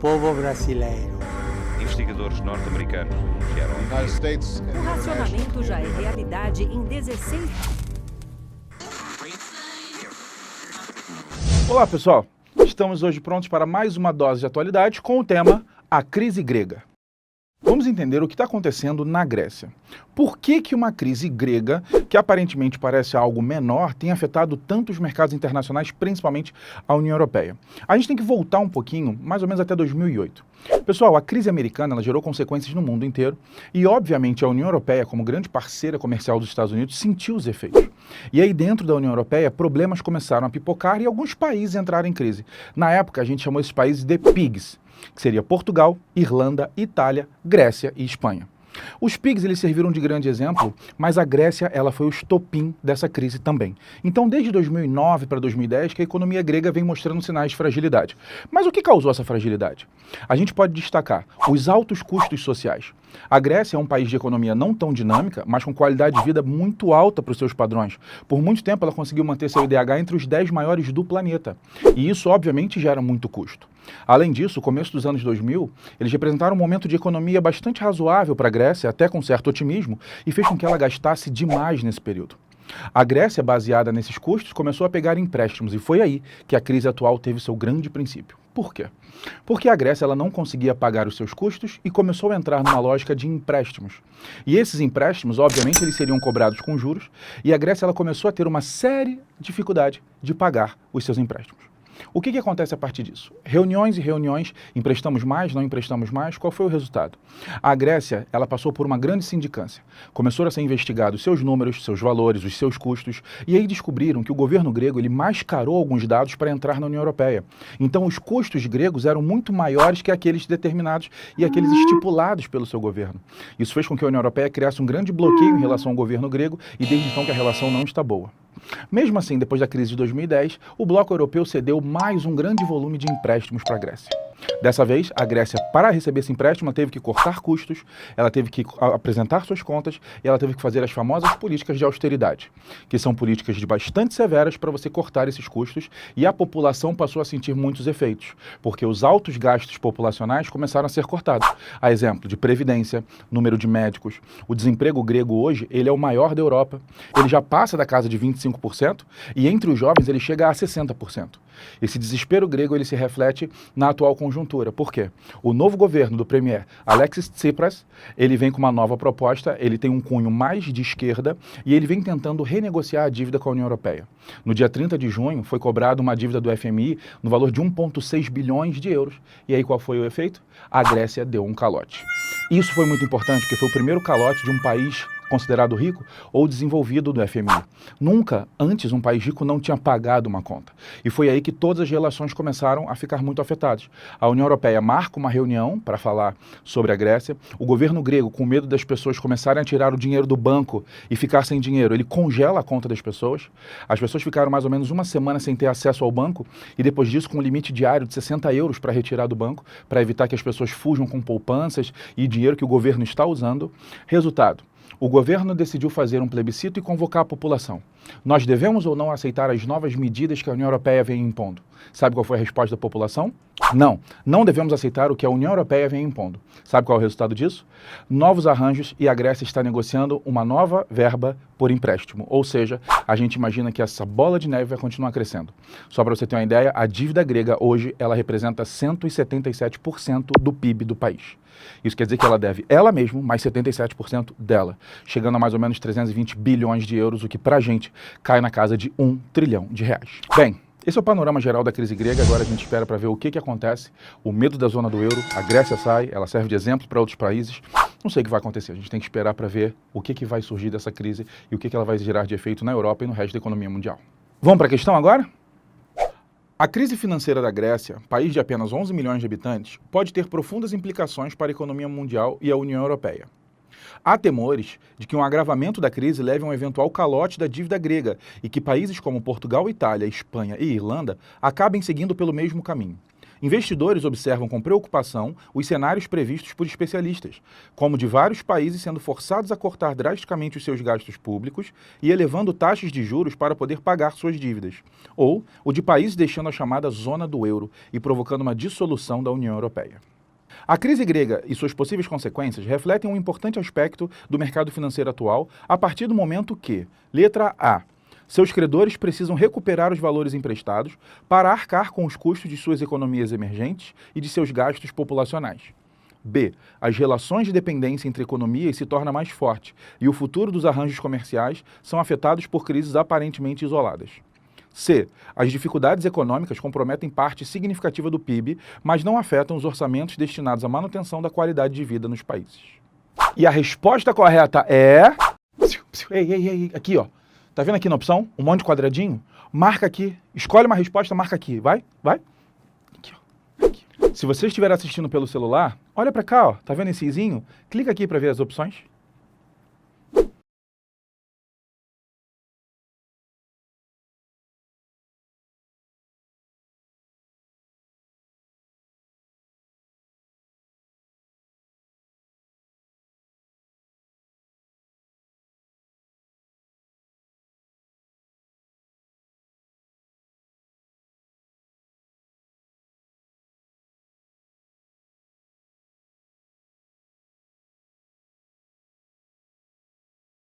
povo brasileiro. Investigadores norte-americanos anunciaram O racionamento já é realidade em 16... Olá, pessoal. Estamos hoje prontos para mais uma dose de atualidade com o tema A Crise Grega. Vamos entender o que está acontecendo na Grécia. Por que uma crise grega, que aparentemente parece algo menor, tem afetado tanto os mercados internacionais, principalmente a União Europeia? A gente tem que voltar um pouquinho, mais ou menos até 2008. Pessoal, a crise americana ela gerou consequências no mundo inteiro e, obviamente, a União Europeia, como grande parceira comercial dos Estados Unidos, sentiu os efeitos. E aí, dentro da União Europeia, problemas começaram a pipocar e alguns países entraram em crise. Na época, a gente chamou esses países de PIGs, que seria Portugal, Irlanda, Itália, Grécia e Espanha. Os PIGs eles serviram de grande exemplo, mas a Grécia ela foi o estopim dessa crise também. Então, desde 2009 para 2010, que a economia grega vem mostrando sinais de fragilidade. Mas o que causou essa fragilidade? A gente pode destacar os altos custos sociais. A Grécia é um país de economia não tão dinâmica, mas com qualidade de vida muito alta para os seus padrões. Por muito tempo, ela conseguiu manter seu IDH entre os 10 maiores do planeta. E isso, obviamente, gera muito custo. Além disso, o começo dos anos 2000, eles representaram um momento de economia bastante razoável para a Grécia, até com certo otimismo, e fez com que ela gastasse demais nesse período. A Grécia, baseada nesses custos, começou a pegar empréstimos e foi aí que a crise atual teve seu grande princípio. Por quê? Porque a Grécia ela não conseguia pagar os seus custos e começou a entrar numa lógica de empréstimos. E esses empréstimos, obviamente, eles seriam cobrados com juros e a Grécia ela começou a ter uma séria dificuldade de pagar os seus empréstimos. O que acontece a partir disso? Reuniões e reuniões, emprestamos mais, não emprestamos mais, qual foi o resultado? A Grécia, ela passou por uma grande sindicância. Começou a ser investigado os seus números, seus valores, os seus custos, e aí descobriram que o governo grego, ele mascarou alguns dados para entrar na União Europeia. Então, os custos gregos eram muito maiores que aqueles determinados e aqueles estipulados pelo seu governo. Isso fez com que a União Europeia criasse um grande bloqueio em relação ao governo grego e desde então que a relação não está boa. Mesmo assim, depois da crise de 2010, o bloco europeu cedeu mais um grande volume de empréstimos para a Grécia. Dessa vez, a Grécia, para receber esse empréstimo, ela teve que cortar custos, ela teve que apresentar suas contas e ela teve que fazer as famosas políticas de austeridade, que são políticas de bastante severas para você cortar esses custos e a população passou a sentir muitos efeitos, porque os altos gastos populacionais começaram a ser cortados. A exemplo de previdência, número de médicos. O desemprego grego hoje, ele é o maior da Europa. Ele já passa da casa de 25% e entre os jovens ele chega a 60%. Esse desespero grego ele se reflete na atual conjuntura. Por quê? O novo governo do premier Alexis Tsipras, ele vem com uma nova proposta, ele tem um cunho mais de esquerda e ele vem tentando renegociar a dívida com a União Europeia. No dia 30 de junho foi cobrada uma dívida do FMI no valor de 1,6 bilhões de euros. E aí qual foi o efeito? A Grécia deu um calote. Isso foi muito importante porque foi o primeiro calote de um país considerado rico ou desenvolvido do FMI. Nunca antes um país rico não tinha pagado uma conta. E foi aí que todas as relações começaram a ficar muito afetadas. A União Europeia marca uma reunião para falar sobre a Grécia. O governo grego, com medo das pessoas começarem a tirar o dinheiro do banco e ficar sem dinheiro, ele congela a conta das pessoas. As pessoas ficaram mais ou menos uma semana sem ter acesso ao banco e depois disso com um limite diário de 60 euros para retirar do banco, para evitar que as pessoas fujam com poupanças e dinheiro que o governo está usando. Resultado: o governo decidiu fazer um plebiscito e convocar a população. Nós devemos ou não aceitar as novas medidas que a União Europeia vem impondo? Sabe qual foi a resposta da população? Não, não devemos aceitar o que a União Europeia vem impondo. Sabe qual é o resultado disso? Novos arranjos e a Grécia está negociando uma nova verba por empréstimo. Ou seja, a gente imagina que essa bola de neve vai continuar crescendo. Só para você ter uma ideia, a dívida grega hoje ela representa 177% do PIB do país. Isso quer dizer que ela deve ela mesma mais 77% dela, chegando a mais ou menos 320 bilhões de euros, o que pra gente cai na casa de 1 trilhão de reais. Bem, esse é o panorama geral da crise grega, agora a gente espera para ver o que acontece, o medo da zona do euro, a Grécia sai, ela serve de exemplo para outros países, não sei o que vai acontecer, a gente tem que esperar para ver o que vai surgir dessa crise e o que ela vai gerar de efeito na Europa e no resto da economia mundial. Vamos para a questão agora? A crise financeira da Grécia, país de apenas 11 milhões de habitantes, pode ter profundas implicações para a economia mundial e a União Europeia. Há temores de que um agravamento da crise leve a um eventual calote da dívida grega e que países como Portugal, Itália, Espanha e Irlanda acabem seguindo pelo mesmo caminho. Investidores observam com preocupação os cenários previstos por especialistas, como de vários países sendo forçados a cortar drasticamente os seus gastos públicos e elevando taxas de juros para poder pagar suas dívidas, ou o de países deixando a chamada zona do euro e provocando uma dissolução da União Europeia. A crise grega e suas possíveis consequências refletem um importante aspecto do mercado financeiro atual a partir do momento que, letra A, seus credores precisam recuperar os valores emprestados para arcar com os custos de suas economias emergentes e de seus gastos populacionais. B. As relações de dependência entre economias se tornam mais fortes e o futuro dos arranjos comerciais são afetados por crises aparentemente isoladas. C. As dificuldades econômicas comprometem parte significativa do PIB, mas não afetam os orçamentos destinados à manutenção da qualidade de vida nos países. E a resposta correta é... Ei, aqui, ó. Tá vendo aqui na opção? Um monte de quadradinho? Marca aqui. Escolhe uma resposta, marca aqui. Vai. Aqui, ó. Aqui. Se você estiver assistindo pelo celular, olha pra cá, ó. Tá vendo esse izinho? Clica aqui para ver as opções.